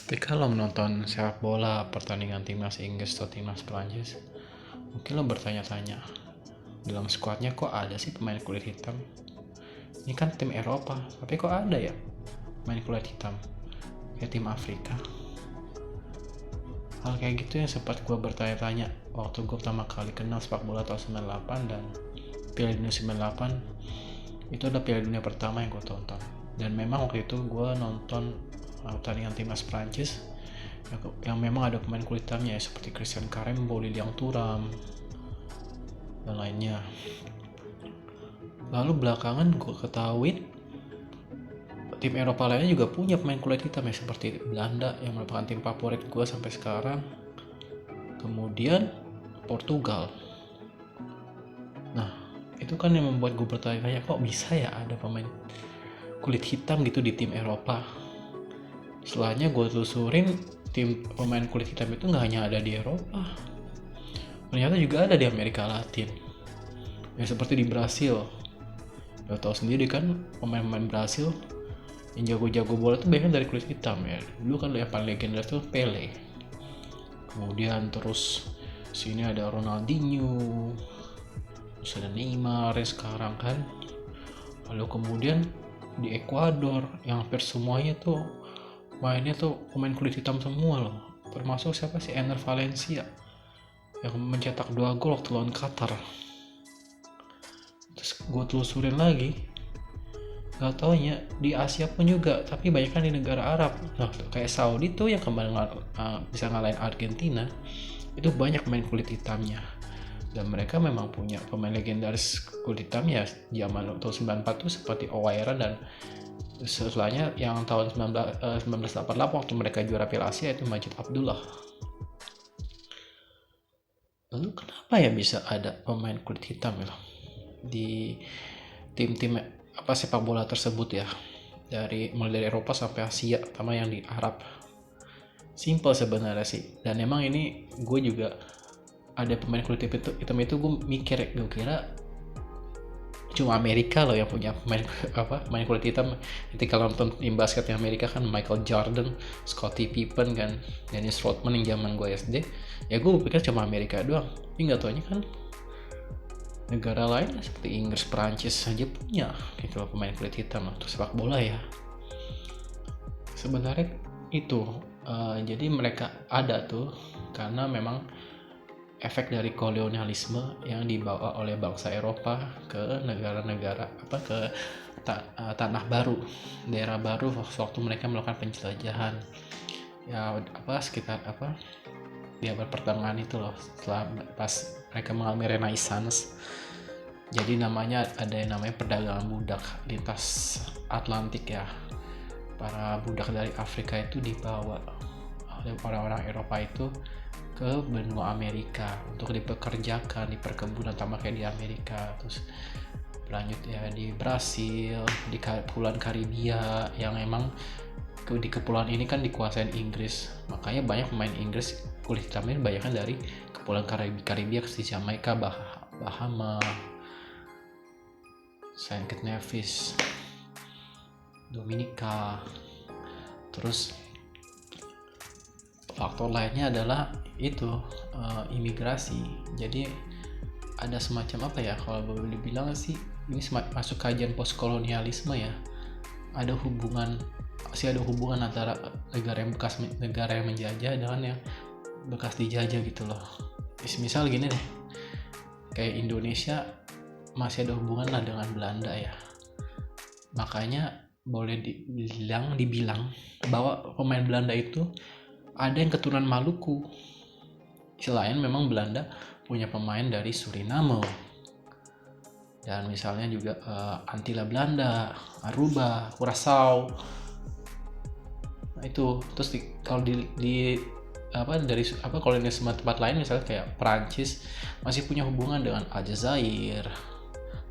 Tapi kalau menonton sepak bola pertandingan timnas Inggris atau timnas Prancis, mungkin lo bertanya-tanya, dalam skuadnya kok ada sih pemain kulit hitam? Ini kan tim Eropa, tapi kok ada ya pemain kulit hitam? Kayak tim Afrika. Hal kayak gitu yang sempat gue bertanya-tanya waktu gue pertama kali kenal sepak bola tahun 98 dan Piala Dunia 98. Itu adalah Piala Dunia pertama yang gue tonton. Dan memang waktu itu gue nonton pertandingan timnas Prancis yang memang ada pemain kulit hitamnya ya, seperti Christian Karembeu, Lilian Thuram, dan lainnya. Lalu belakangan gue ketahuin tim Eropa lainnya juga punya pemain kulit hitam ya, seperti Belanda yang merupakan tim favorit gue sampai sekarang. Kemudian Portugal. Nah, itu kan yang membuat gue bertanya-tanya, kok bisa ya ada pemain kulit hitam gitu di tim Eropa. Setelahnya gue telusurin, tim pemain kulit hitam itu nggak hanya ada di Eropa, ternyata juga ada di Amerika Latin. Ya seperti di Brasil. Lo tau sendiri kan, pemain-pemain Brasil yang jago-jago bola tuh banyak dari kulit hitam ya. Dulu kan yang paling legenda tuh Pele. Kemudian terus sini ada Ronaldinho, terus ada Neymar ya sekarang kan. Lalu kemudian di Ekuador yang hampir semuanya tuh mainnya tuh pemain kulit hitam semua loh. Termasuk siapa sih, Ener Valencia yang mencetak 2 gol waktu lawan Qatar. Terus gue telusurin lagi, gak taunya di Asia pun juga, tapi banyak kan di negara Arab. Nah, kayak Saudi tuh yang kemarin bisa ngalahin Argentina, itu banyak pemain kulit hitamnya. Dan mereka memang punya pemain legendaris kulit hitamnya zaman tahun 94 tuh seperti Owaera, dan setelahnya yang tahun 1988 waktu mereka juara Piala Asia itu Majid Abdullah. Lalu kenapa ya bisa ada pemain kulit hitam ya di tim-tim sepak bola tersebut ya, mulai dari Eropa sampai Asia, terutama yang di Arab? Simple sebenarnya sih, dan emang ini gue juga ada pemain kulit hitam itu gue mikir, gue kira cuma Amerika loh yang punya pemain kulit hitam. Nanti kalau nonton tim basket yang Amerika kan Michael Jordan, Scottie Pippen kan, Dennis Rodman yang zaman gue SD. Ya gue pikir cuma Amerika doang, tapi nggak taunya kan negara lain seperti Inggris, Perancis saja punya gitu loh pemain kulit hitam untuk sepak bola ya. Sebenarnya itu jadi mereka ada tuh karena memang efek dari kolonialisme yang dibawa oleh bangsa Eropa ke negara-negara ke tanah baru, daerah baru waktu mereka melakukan penjelajahan ya, sekitar di abad pertengahan itu loh, setelah pas mereka mengalami Renaissance. Jadi ada yang namanya perdagangan budak lintas Atlantik ya. Para budak dari Afrika itu dibawa oleh orang-orang Eropa itu ke benua Amerika untuk dipekerjakan di perkebunan, sama kayak di Amerika. Terus berlanjut ya di Brasil, di Kepulauan Karibia yang emang di kepulauan ini kan dikuasain Inggris, makanya banyak pemain Inggris kulit hitamnya banyak kan dari Kepulauan Karibia, di Jamaika, Bahama, Saint Kitts Nevis, Dominika. Terus faktor lainnya adalah itu imigrasi. Jadi ada semacam kalau boleh dibilang sih, ini masuk kajian postkolonialisme ya. Ada hubungan antara negara yang menjajah dengan yang bekas dijajah gitu loh. Misal gini deh, kayak Indonesia masih ada hubungan lah dengan Belanda ya. Makanya boleh dibilang bahwa pemain Belanda itu ada yang keturunan Maluku. Selain memang Belanda punya pemain dari Suriname, dan misalnya juga Antilla Belanda, Aruba, Curaçao. Nah itu terus kalau dari kolonialisme tempat lain misalnya kayak Perancis masih punya hubungan dengan Aljazair.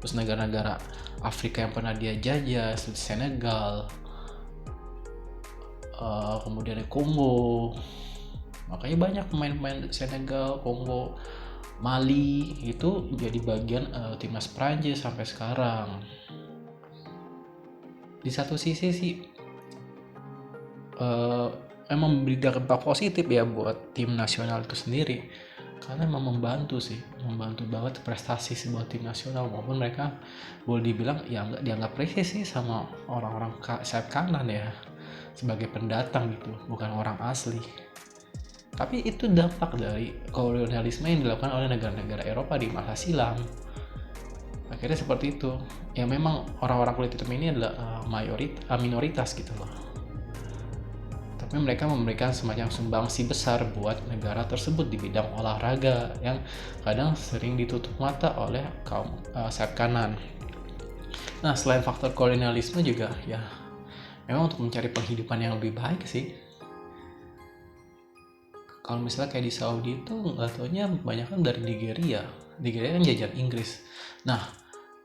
Terus negara-negara Afrika yang pernah dia jajah seperti Senegal, kemudian Kongo. Makanya banyak pemain-pemain Senegal, Kongo, Mali itu jadi bagian timnas Prancis sampai sekarang. Di satu sisi sih emang memberi dampak positif ya buat tim nasional itu sendiri, karena emang membantu banget prestasi sebuah tim nasional. Maupun mereka boleh dibilang ya nggak dianggap racist sih sama orang-orang sayap kanan ya, sebagai pendatang gitu, bukan orang asli. Tapi itu dampak dari kolonialisme yang dilakukan oleh negara-negara Eropa di masa silam. Akhirnya seperti itu. Ya memang orang-orang kulit hitam ini adalah minoritas gitu loh. Tapi mereka memberikan semacam sumbangsi besar buat negara tersebut di bidang olahraga yang kadang sering ditutup mata oleh kaum sayap kanan. Nah, selain faktor kolonialisme juga ya memang untuk mencari penghidupan yang lebih baik sih. Kalau misalnya kayak di Saudi itu nggak taunya banyak kan dari Nigeria kan jajan Inggris. Nah,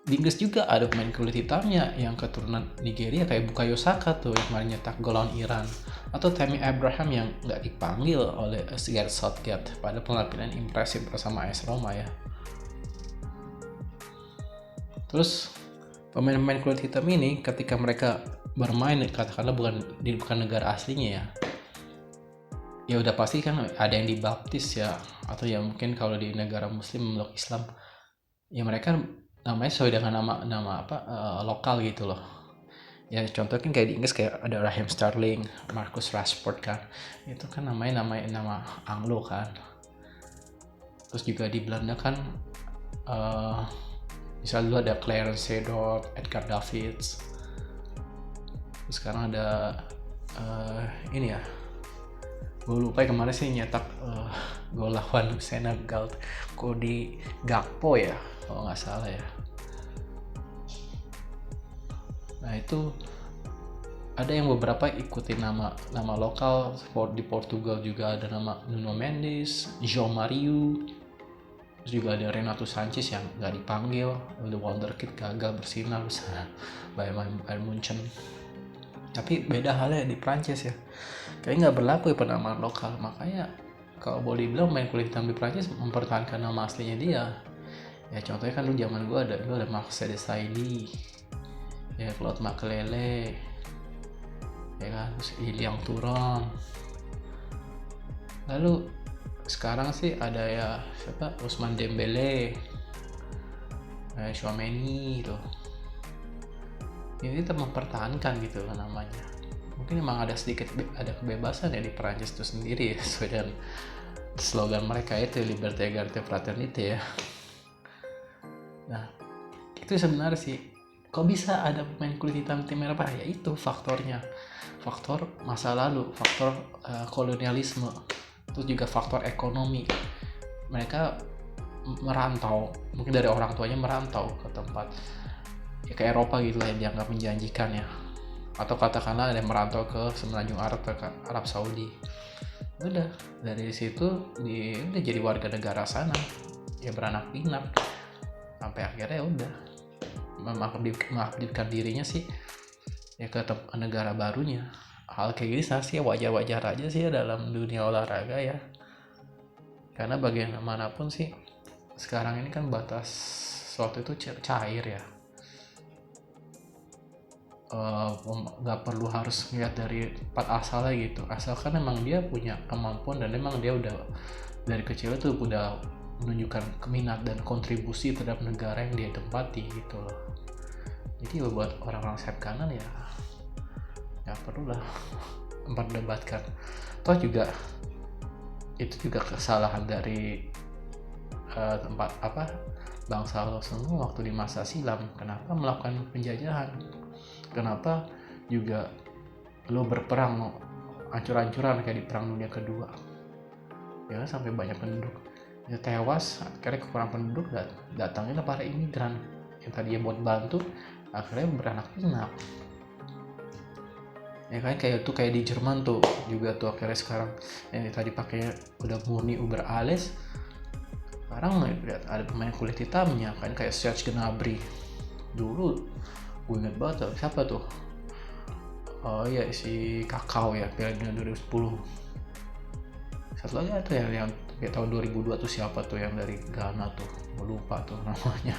di Inggris juga ada pemain kulit hitamnya yang keturunan Nigeria kayak Bukayo Saka tuh yang kemarin nyetak gol lawan Iran, atau Tammy Abraham yang nggak dipanggil oleh Gareth Southgate pada penampilan impresif bersama AS Roma ya. Terus pemain-pemain kulit hitam ini ketika mereka bermain katakanlah bukan negara aslinya ya udah pasti kan ada yang dibaptis ya, atau ya mungkin kalau di negara muslim memeluk Islam ya mereka namanya sesuai dengan nama lokal gitu loh ya. Contohnya kan kayak di Inggris kayak ada Raheem Sterling, Marcus Rashford kan, itu kan namanya nama Anglo kan. Terus juga di Belanda kan misalnya dulu ada Clarence Seedorf, Edgar Davids. Terus sekarang ada ini ya, gue lupa kemarin sih nyetak gol lawan Senegal, Cody Gakpo ya kalau nggak salah ya. Nah itu ada yang beberapa ikutin nama lokal. Di Portugal juga ada nama Nuno Mendes, João Mario. Terus juga ada Renato Sanchez yang nggak dipanggil, The Wonderkid gagal bersinar bersama Bayern Munchen. Tapi beda halnya di Prancis ya, kayaknya nggak berlaku ya penamaan lokal. Makanya kalau boleh dibilang main kulit hitam di Prancis mempertahankan nama aslinya dia ya. Contohnya kan dulu zaman gue ada Marcel Desailly ya, Claude Makélélé ya kan, terus Iliang Thuram. Lalu sekarang sih ada ya siapa, Ousmane Dembélé, Tchouaméni tuh. Ini tetap mempertahankan gitu kan namanya. Mungkin emang ada kebebasan ya di Perancis itu sendiri ya, sesuai dengan slogan mereka itu Liberté, Égalité, Fraternité ya. Nah itu sebenarnya sih kok bisa ada pemain kulit hitam tim Eropa ya, itu faktornya, faktor masa lalu, faktor kolonialisme, terus juga faktor ekonomi. Mereka merantau, mungkin dari orang tuanya merantau ke tempat ya ke Eropa gitu lah yang dianggap menjanjikan ya, atau katakanlah ada yang merantau ke Semenanjung Arab, ke Arab Saudi. Udah dari situ udah jadi warga negara sana ya, beranak pinak sampai akhirnya udah mengabdikan dirinya sih ya ke negara barunya. Hal kayak gini sih wajar-wajar aja sih ya dalam dunia olahraga ya, karena bagaimanapun sih sekarang ini kan batas suatu itu cair ya. Nggak perlu harus ngeliat dari tempat asalnya gitu, asalkan emang dia punya kemampuan dan emang dia udah dari kecil itu udah menunjukkan keminat dan kontribusi terhadap negara yang dia tempati gitu loh. Jadi buat orang-orang sayap kanan ya nggak perlu lah memperdebatkan. Toh juga itu juga kesalahan dari tempat bangsa lo semua waktu di masa silam. Kenapa melakukan penjajahan? Kenapa juga lo berperang ancur-ancuran kayak di Perang Dunia Kedua ya, sampai banyak penduduk ya tewas, akhirnya kekurangan penduduk datangnya para imigran yang tadinya buat bantu akhirnya beranak pinak ya kan. Kayak di Jerman tuh juga tuh akhirnya sekarang yang tadi pakai udah murni Uber alles, sekarang lihat ada pemain kulit hitamnya kan, kayak Serge Gnabry. Dulu gue inget banget tuh, siapa tuh, oh iya si Kakao ya, Piala Dunia 2010. Satu lagi tuh yang tahun 2002 tuh siapa tuh yang dari Ghana tuh, gue lupa tuh namanya.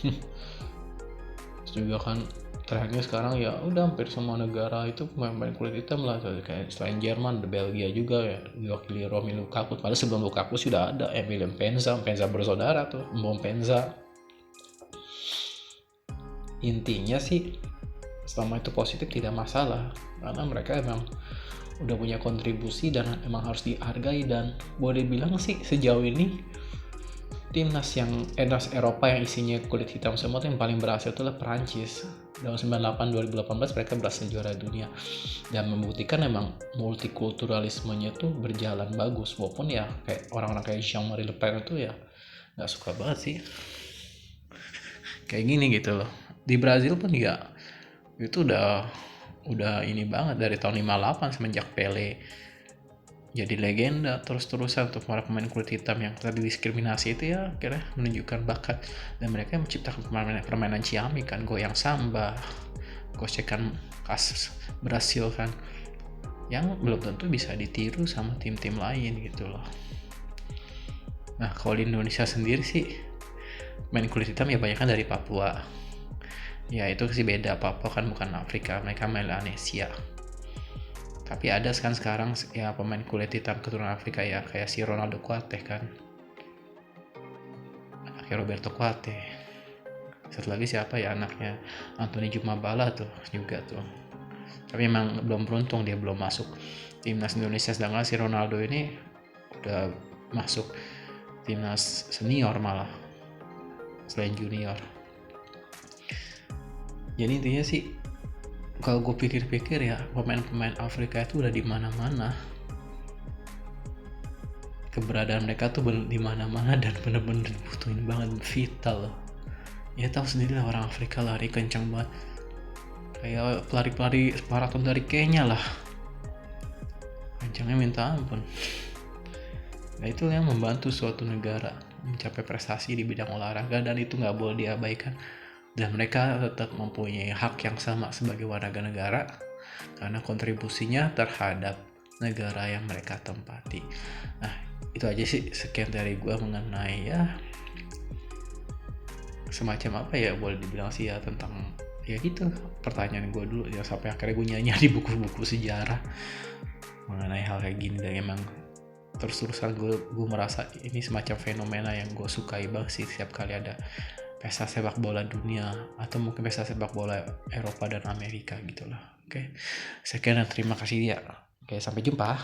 Terus juga kan Terakhirnya sekarang ya udah hampir semua negara itu pemain kulit hitam lah, kayak selain Jerman, Belgia juga ya diwakili Romelu Lukaku. Padahal sebelum Lukaku sudah ada Emilian Penza bersaudara tuh, Mbom Penza. Intinya sih selama itu positif tidak masalah, karena mereka emang udah punya kontribusi dan emang harus dihargai. Dan boleh bilang sih sejauh ini timnas Eropa yang isinya kulit hitam semua tuh yang paling berhasil itu adalah Perancis. Tahun 98 2018 mereka berhasil juara dunia dan membuktikan emang multikulturalismenya tuh berjalan bagus, walaupun ya kayak orang-orang kayak Jean-Marie Le Pen itu ya nggak suka banget sih kayak gini gitu loh. Di Brazil pun ya itu udah ini banget dari tahun 58 semenjak Pele jadi legenda terus-terusan untuk para pemain kulit hitam yang tadi diskriminasi itu ya akhirnya menunjukkan bakat, dan mereka menciptakan permainan ciamik kan, goyang samba, gocekan kasus berhasil kan, yang belum tentu bisa ditiru sama tim-tim lain gitu loh. Nah kalau di Indonesia sendiri sih main kulit hitam ya banyak kan dari Papua. Ya itu sih beda, Papua kan bukan Afrika, mereka Melanesia. Tapi ada kan sekarang ya pemain kulit hitam keturunan Afrika ya, kayak si Ronaldo Kuate kan, kayak Roberto Kuate. Satu lagi siapa ya, anaknya Anthony Jumabala tuh juga tuh. Tapi emang belum beruntung, dia belum masuk timnas Indonesia, sedangkan si Ronaldo ini udah masuk timnas senior malah selain junior. Jadi intinya sih kalau gue pikir-pikir ya pemain-pemain Afrika itu udah di mana-mana, keberadaan mereka tuh di mana-mana dan bener-bener dibutuhin banget, vital loh. Ya tahu sendiri lah orang Afrika lari kencang banget, kayak pelari-pelari maraton dari Kenya lah, kencangnya minta ampun. Nah itu yang membantu suatu negara mencapai prestasi di bidang olahraga, dan itu nggak boleh diabaikan. Dan mereka tetap mempunyai hak yang sama sebagai warga negara karena kontribusinya terhadap negara yang mereka tempati. Nah itu aja sih, sekian dari gue mengenai ya semacam apa ya, boleh dibilang sih ya tentang ya gitu pertanyaan gue dulu ya, sampai akhirnya gue nyanyi di buku-buku sejarah mengenai hal kayak gini. Dan emang terus-terusan gue merasa ini semacam fenomena yang gue sukai banget sih setiap kali ada pesta sepak bola dunia atau mungkin pesta sepak bola Eropa dan Amerika gitu loh. Oke, sekian dan terima kasih ya. Oke, sampai jumpa.